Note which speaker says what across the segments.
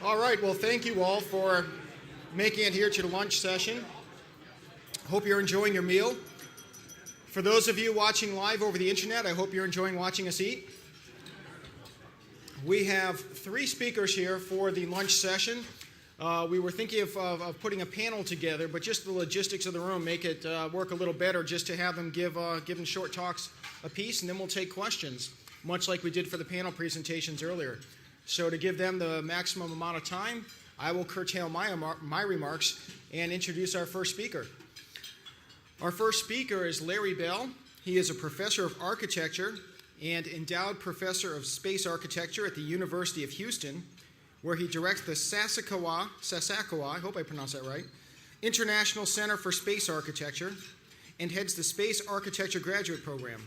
Speaker 1: All right, well, thank you all for making it here to the lunch session. Hope you're enjoying your meal. For those of you watching live over the internet, I hope you're enjoying watching us eat. We have 3 speakers here for the lunch session. We were thinking of putting a panel together, but just the logistics of the room make it work a little better just to have them give them short talks apiece, and then we'll take questions, much like we did for the panel presentations earlier. So to give them the maximum amount of time, I will curtail my remarks and introduce our first speaker. Our first speaker is Larry Bell. He is a professor of architecture and endowed professor of space architecture at the University of Houston, where he directs the Sasakawa, I hope I pronounced that right, International Center for Space Architecture, and heads the Space Architecture Graduate Program.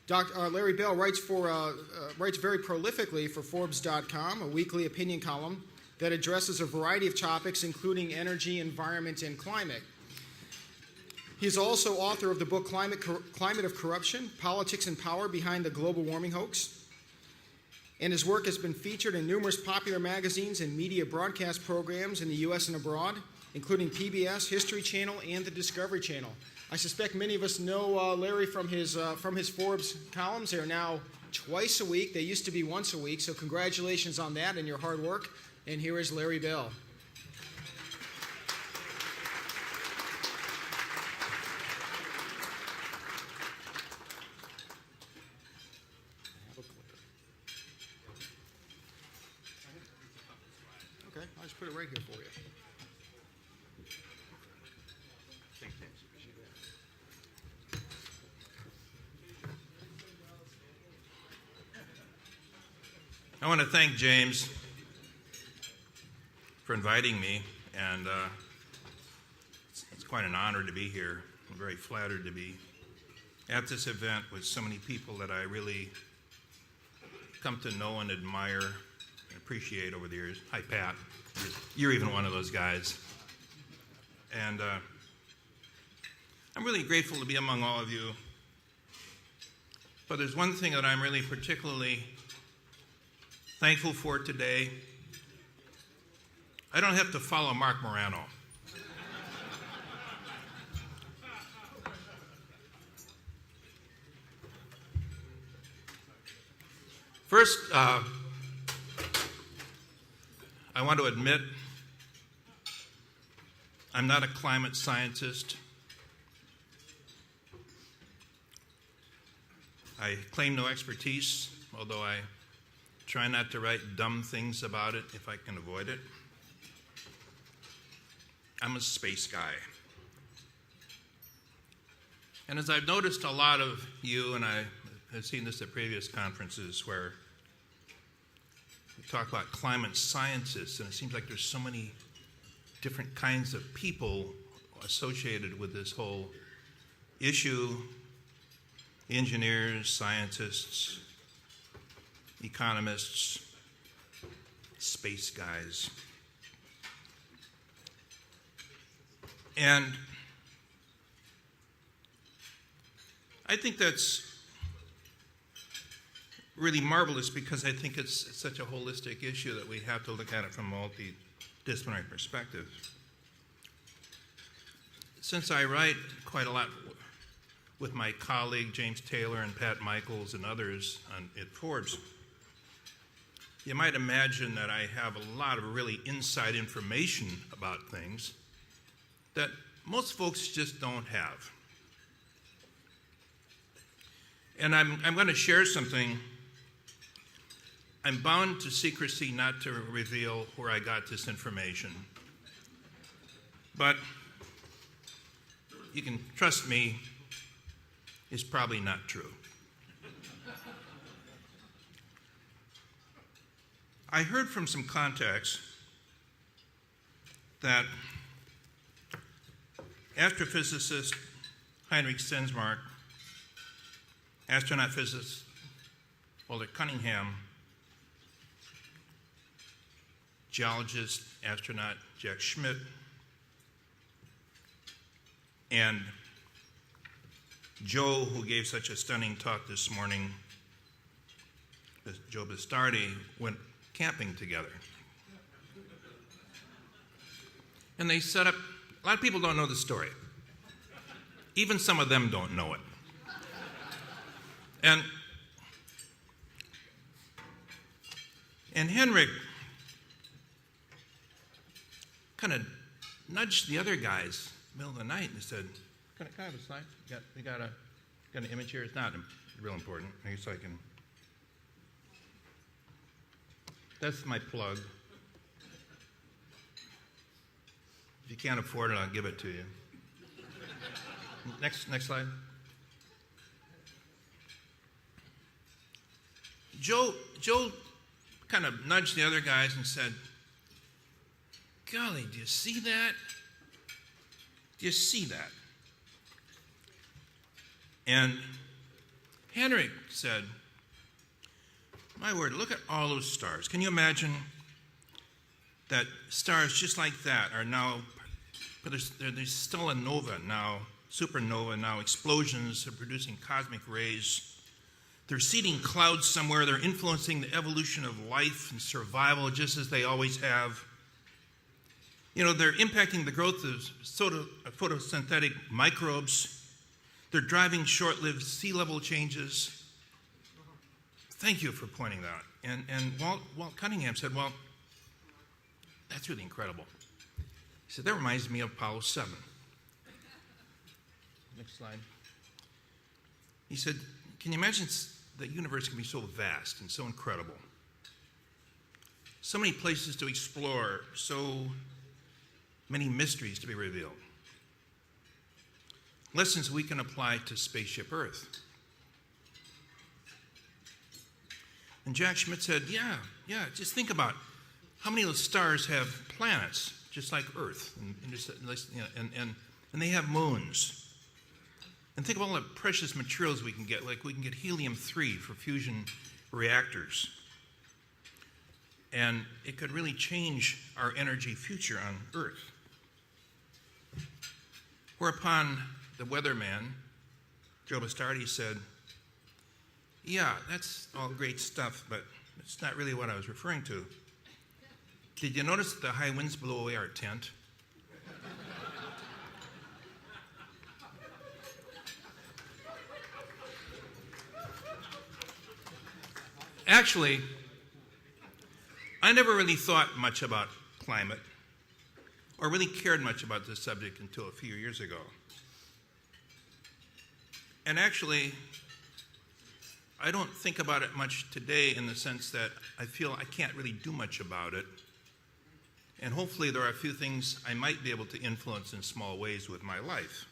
Speaker 1: Larry Bell writes very prolifically for Forbes.com, a weekly opinion column that addresses a variety of topics, including energy, environment, and climate. He's also author of the book Climate of Corruption, Politics and Power Behind the Global Warming Hoax. And his work has been featured in numerous popular magazines and media broadcast programs in the U.S. and abroad, including PBS, History Channel, and the Discovery Channel. I suspect many of us know Larry from his Forbes columns. They're now twice a week. They used to be once a week, so congratulations on that and your hard work. And here is Larry Bell. Okay, I'll just put it right here for you.
Speaker 2: I want to thank James for inviting me, and it's quite an honor to be here. I'm very flattered to be at this event with so many people that I really come to know and admire and appreciate over the years. Hi, Pat. You're even one of those guys. And I'm really grateful to be among all of you. But there's one thing that I'm really particularly thankful for today. I don't have to follow Mark Morano. First, I want to admit I'm not a climate scientist. I claim no expertise, although I try not to write dumb things about it if I can avoid it. I'm a space guy. And as I've noticed, a lot of you, and I have seen this at previous conferences where we talk about climate scientists, and it seems like there's so many different kinds of people associated with this whole issue: engineers, scientists, economists, space guys. And I think that's really marvelous because I think it's such a holistic issue that we have to look at it from a multidisciplinary perspective. Since I write quite a lot with my colleague James Taylor and Pat Michaels and others at Forbes, you might imagine that I have a lot of really inside information about things that most folks just don't have. And I'm going to share something. I'm bound to secrecy not to reveal where I got this information. But you can trust me, it's probably not true. I heard from some contacts that astrophysicist Heinrich Stensmark, astronaut physicist Walter Cunningham, geologist, astronaut Jack Schmidt, and Joe, who gave such a stunning talk this morning, Joe Bastardi, went camping together. And they set up, a lot of people don't know the story. Even some of them don't know it. And Henrik kind of nudged the other guys in the middle of the night and said, can I have a slide? We got an image here. It's not real important. I guess I can. That's my plug. If you can't afford it, I'll give it to you. Next slide. Joe kind of nudged the other guys and said, golly, do you see that? Do you see that? And Henrik said, my word, look at all those stars. Can you imagine that stars just like that are now, but there's still a nova now, supernova now, explosions are producing cosmic rays. They're seeding clouds somewhere. They're influencing the evolution of life and survival just as they always have. You know, they're impacting the growth of photosynthetic microbes. They're driving short-lived sea level changes. Thank you for pointing that out. And Walt Cunningham said, well, that's really incredible. He said, that reminds me of Apollo 7. Next slide. He said, can you imagine the universe can be so vast and so incredible? So many places to explore, so many mysteries to be revealed. Lessons we can apply to spaceship Earth. And Jack Schmidt said, yeah, just think about how many of those stars have planets, just like Earth, and they have moons. And think of all the precious materials we can get, like we can get helium-3 for fusion reactors. And it could really change our energy future on Earth. Whereupon the weatherman, Joe Bastardi, said, yeah, that's all great stuff, but it's not really what I was referring to. Did you notice that the high winds blew away our tent? Actually, I never really thought much about climate or really cared much about this subject until a few years ago. And actually, I don't think about it much today in the sense that I feel I can't really do much about it. And hopefully there are a few things I might be able to influence in small ways with my life.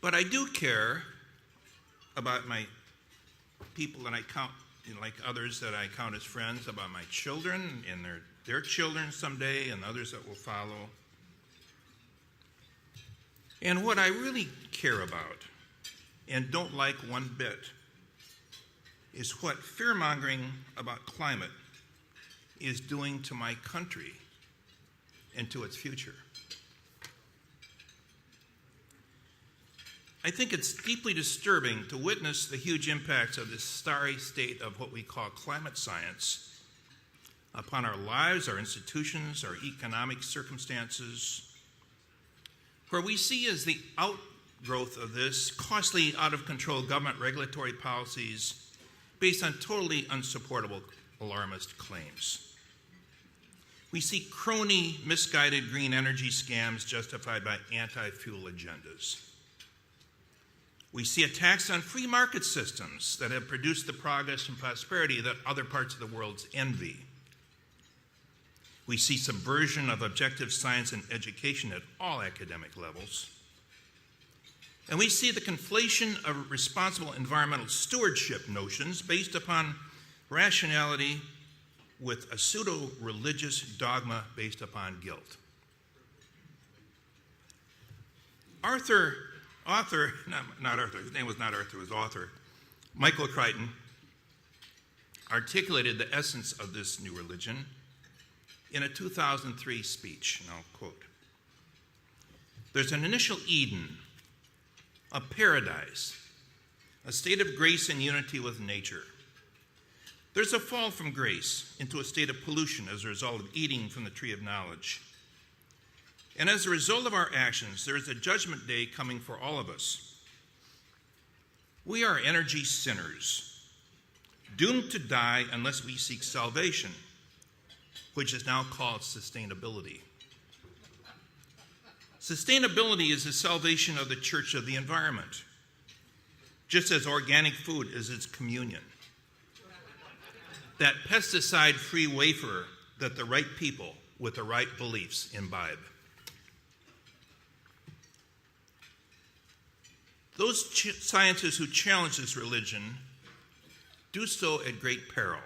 Speaker 2: But I do care about my people that I count, like others that I count as friends, about my children and their children someday and others that will follow. And what I really care about and don't like one bit is what fear-mongering about climate is doing to my country and to its future. I think it's deeply disturbing to witness the huge impacts of this starry state of what we call climate science upon our lives, our institutions, our economic circumstances, where we see as the outgrowth of this costly, out-of-control government regulatory policies based on totally unsupportable alarmist claims. We see crony, misguided green energy scams justified by anti-fuel agendas. We see attacks on free market systems that have produced the progress and prosperity that other parts of the world envy. We see subversion of objective science and education at all academic levels. And we see the conflation of responsible environmental stewardship notions based upon rationality with a pseudo-religious dogma based upon guilt. His name was not Arthur, it was author, Michael Crichton, articulated the essence of this new religion in a 2003 speech, and I'll quote, "There's an initial Eden, a paradise, a state of grace and unity with nature. There's a fall from grace into a state of pollution as a result of eating from the tree of knowledge. And as a result of our actions, there is a judgment day coming for all of us. We are energy sinners, doomed to die unless we seek salvation, which is now called sustainability. Sustainability is the salvation of the church of the environment, just as organic food is its communion. That pesticide-free wafer that the right people with the right beliefs imbibe. Those scientists who challenge this religion do so at great peril.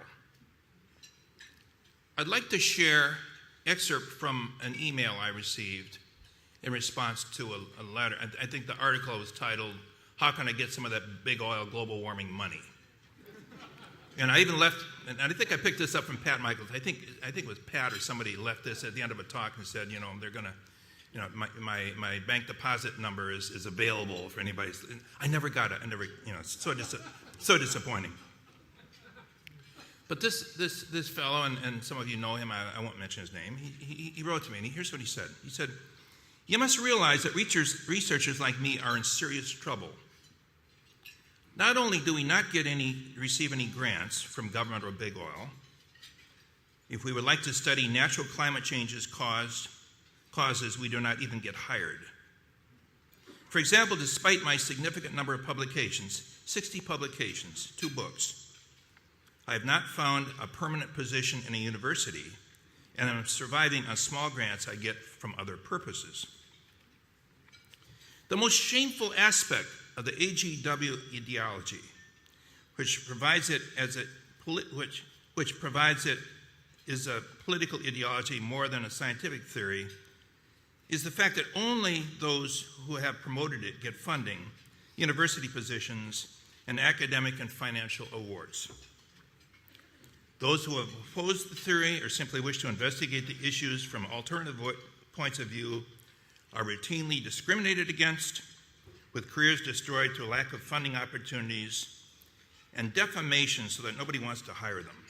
Speaker 2: I'd like to share an excerpt from an email I received in response to a letter. I think the article was titled, "How Can I Get Some of That Big Oil Global Warming Money?" And I even left, and I think I picked this up from Pat Michaels. I think it was Pat or somebody left this at the end of a talk and said, they're going to, my bank deposit number is available for anybody. I never got it. It's so disappointing. But this fellow, and some of you know him, I won't mention his name, he wrote to me, and here's what he said. He said, "You must realize that researchers like me are in serious trouble. Not only do we not receive any grants from government or big oil, if we would like to study natural climate change's causes, we do not even get hired. For example, despite my significant number of publications, 60 publications, 2 books, I have not found a permanent position in a university, and I'm surviving on small grants I get from other purposes. The most shameful aspect of the AGW ideology, which provides it is a political ideology more than a scientific theory, is the fact that only those who have promoted it get funding, university positions, and academic and financial awards. Those who have opposed the theory or simply wish to investigate the issues from alternative points of view are routinely discriminated against, with careers destroyed to a lack of funding opportunities, and defamation so that nobody wants to hire them.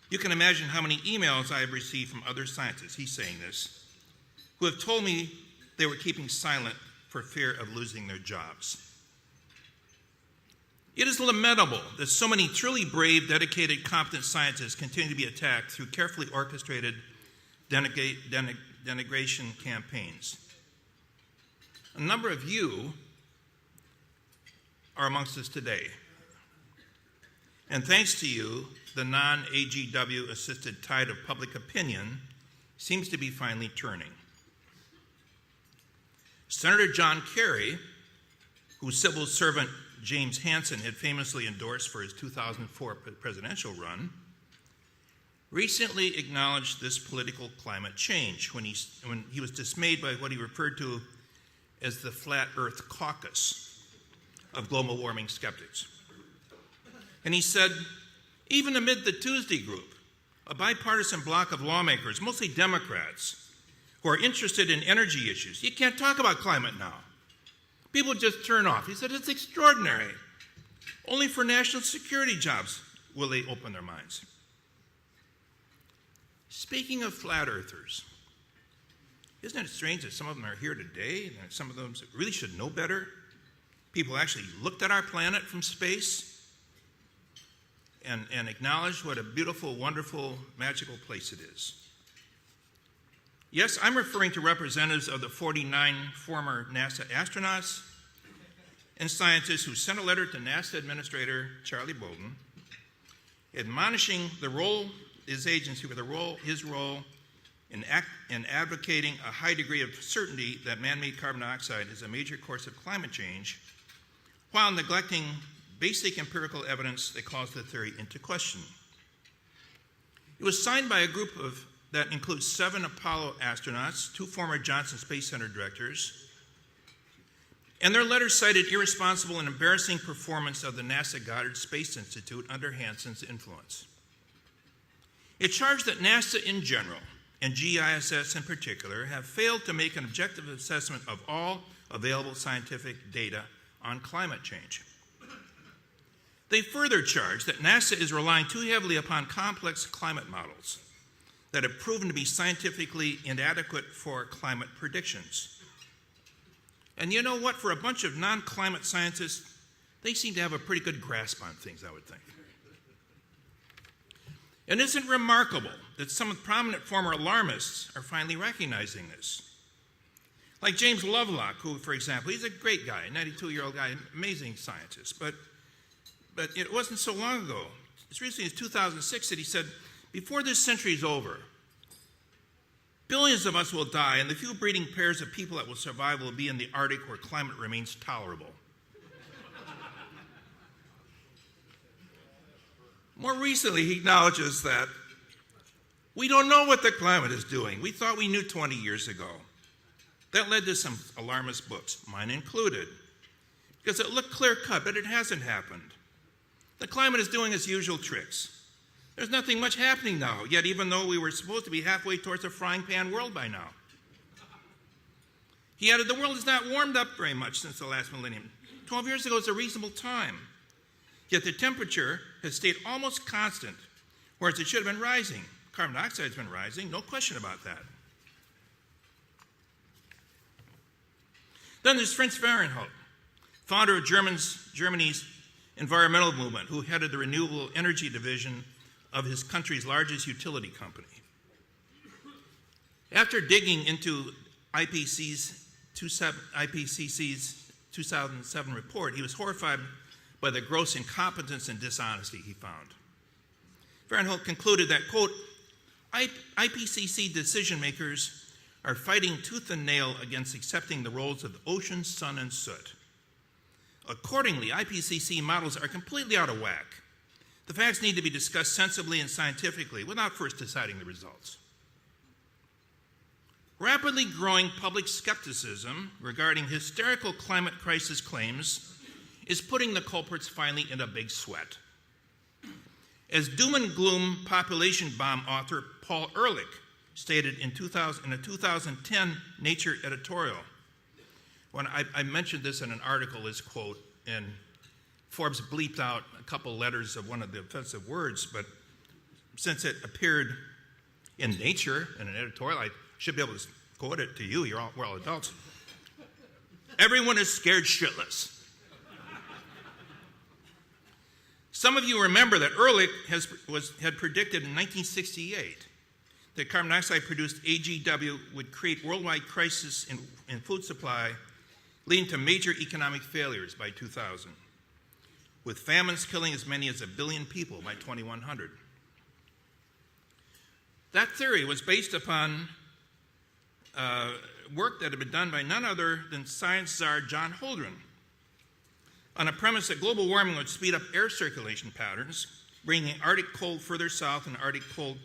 Speaker 2: You can imagine how many emails I have received from other scientists," he's saying this, "who have told me they were keeping silent for fear of losing their jobs. It is lamentable that so many truly brave, dedicated, competent scientists continue to be attacked through carefully orchestrated denigration campaigns. A number of you are amongst us today. And thanks to you, the non-AGW-assisted tide of public opinion seems to be finally turning. Senator John Kerry, whose civil servant James Hansen had famously endorsed for his 2004 presidential run, recently acknowledged this political climate change when he was dismayed by what he referred to as the Flat Earth Caucus of global warming skeptics. And he said, "Even amid the Tuesday Group, a bipartisan bloc of lawmakers, mostly Democrats, who are interested in energy issues, you can't talk about climate now. People just turn off." He said, "It's extraordinary. Only for national security jobs will they open their minds." Speaking of flat earthers, isn't it strange that some of them are here today and some of them really should know better? People actually looked at our planet from space and acknowledged what a beautiful, wonderful, magical place it is. Yes, I'm referring to representatives of the 49 former NASA astronauts and scientists who sent a letter to NASA Administrator Charlie Bolden admonishing his role in advocating a high degree of certainty that man-made carbon dioxide is a major cause of climate change, while neglecting basic empirical evidence that calls the theory into question. It was signed by a group that includes 7 Apollo astronauts, 2 former Johnson Space Center directors, and their letter cited irresponsible and embarrassing performance of the NASA Goddard Space Institute under Hansen's influence. It charged that NASA in general, and GISS in particular, have failed to make an objective assessment of all available scientific data on climate change. They further charge that NASA is relying too heavily upon complex climate models that have proven to be scientifically inadequate for climate predictions. And you know what? For a bunch of non-climate scientists, they seem to have a pretty good grasp on things, I would think. And isn't it remarkable that some prominent former alarmists are finally recognizing this? Like James Lovelock, who, for example, he's a great guy, a 92-year-old guy, amazing scientist. But it wasn't so long ago, as recently as 2006, that he said, before this century is over, billions of us will die, and the few breeding pairs of people that will survive will be in the Arctic where climate remains tolerable. More recently, he acknowledges that we don't know what the climate is doing. We thought we knew 20 years ago. That led to some alarmist books, mine included, because it looked clear-cut, but it hasn't happened. The climate is doing its usual tricks. There's nothing much happening now, yet even though we were supposed to be halfway towards a frying pan world by now. He added, the world has not warmed up very much since the last millennium. 12 years ago is a reasonable time. Yet the temperature has stayed almost constant, whereas it should have been rising. Carbon dioxide has been rising, no question about that. Then there's Franz Fahrenheit, founder of Germany's environmental movement, who headed the renewable energy division of his country's largest utility company. After digging into IPCC's 2007 report, he was horrified by the gross incompetence and dishonesty he found. Fahrenheit concluded that, quote, IPCC decision makers are fighting tooth and nail against accepting the roles of the ocean, sun, and soot. Accordingly, IPCC models are completely out of whack. The facts need to be discussed sensibly and scientifically without first deciding the results. Rapidly growing public skepticism regarding hysterical climate crisis claims is putting the culprits finally in a big sweat. As doom and gloom population bomb author Paul Ehrlich stated in a 2010 Nature editorial, when I mentioned this in an article, his quote, and Forbes bleeped out a couple letters of one of the offensive words, but since it appeared in Nature in an editorial, I should be able to quote it to you. We're all adults. Everyone is scared shitless. Some of you remember that Ehrlich had predicted in 1968 that carbon dioxide produced AGW would create worldwide crisis in food supply, leading to major economic failures by 2000, with famines killing as many as 1 billion people by 2100. That theory was based upon work that had been done by none other than science czar John Holdren, on a premise that global warming would speed up air circulation patterns, bringing Arctic cold further south and Arctic cold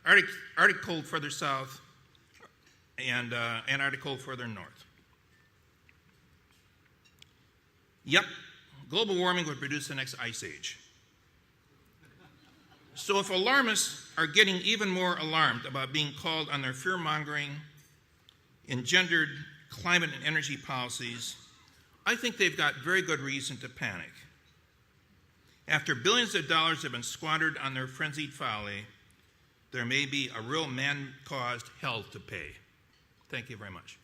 Speaker 2: Arctic cold further south and Antarctic cold further north. Yep, global warming would produce the next ice age. So if alarmists are getting even more alarmed about being called on their fear-mongering, engendered climate and energy policies, I think they've got very good reason to panic. After billions of dollars have been squandered on their frenzied folly, there may be a real man-caused hell to pay. Thank you very much.